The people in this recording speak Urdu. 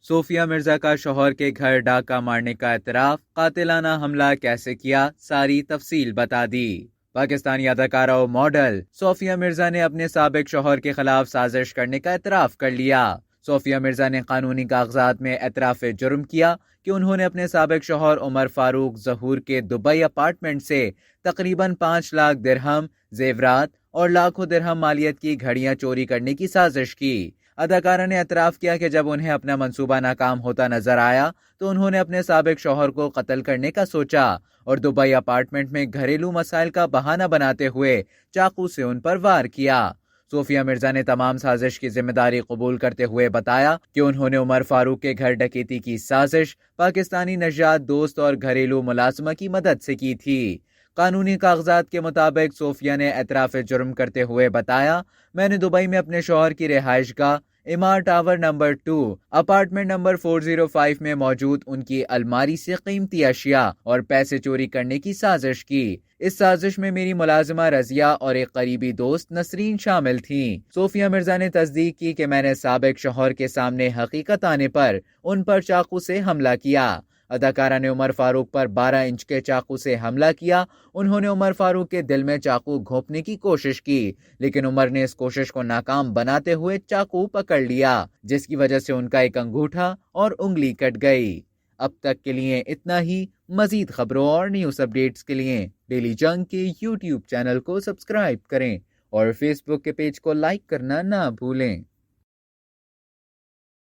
صوفیہ مرزا کا شوہر کے گھر ڈاکہ مارنے کا اعتراف، قاتلانہ حملہ کیسے کیا، ساری تفصیل بتا دی۔ پاکستانی اداکارہ و ماڈل صوفیہ مرزا نے اپنے سابق شوہر کے خلاف سازش کرنے کا اعتراف کر لیا۔ صوفیہ مرزا نے قانونی کاغذات میں اعتراف جرم کیا کہ انہوں نے اپنے سابق شوہر عمر فاروق ظہور کے دبئی اپارٹمنٹ سے تقریباً 5 لاکھ درہم زیورات اور لاکھوں درہم مالیت کی گھڑیاں چوری کرنے کی سازش کی۔ اداکارہ نے اعتراف کیا کہ جب انہیں اپنا منصوبہ ناکام ہوتا نظر آیا تو انہوں نے اپنے سابق شوہر کو قتل کرنے کا سوچا اور دبئی اپارٹمنٹ میں گھریلو مسائل کا بہانہ بناتے ہوئے چاقو سے ان پر وار کیا۔ صوفیہ مرزا نے تمام سازش کی ذمہ داری قبول کرتے ہوئے بتایا کہ انہوں نے عمر فاروق کے گھر ڈکیتی کی سازش پاکستانی نژاد دوست اور گھریلو ملازمہ کی مدد سے کی تھی۔ قانونی کاغذات کے مطابق صوفیہ نے اعتراف جرم کرتے ہوئے بتایا، میں نے دبئی میں اپنے شوہر کی رہائش گاہ امار ٹاور نمبر 2 اپارٹمنٹ نمبر 405 میں موجود ان کی الماری سے قیمتی اشیاء اور پیسے چوری کرنے کی سازش کی۔ اس سازش میں میری ملازمہ رضیہ اور ایک قریبی دوست نسرین شامل تھیں۔ صوفیہ مرزا نے تصدیق کی کہ میں نے سابق شوہر کے سامنے حقیقت آنے پر ان پر چاقو سے حملہ کیا۔ اداکارہ نے عمر فاروق پر 12 انچ کے چاقو سے حملہ کیا۔ انہوں نے عمر فاروق کے دل میں چاقو گھونپنے کی کوشش کی، لیکن عمر نے اس کوشش کو ناکام بناتے ہوئے چاقو پکڑ لیا، جس کی وجہ سے ان کا ایک انگوٹھا اور انگلی کٹ گئی۔ اب تک کے لیے اتنا ہی۔ مزید خبروں اور نیوز اپڈیٹس کے لیے ڈیلی جنگ کے یوٹیوب چینل کو سبسکرائب کریں اور فیس بک کے پیج کو لائک کرنا نہ بھولیں۔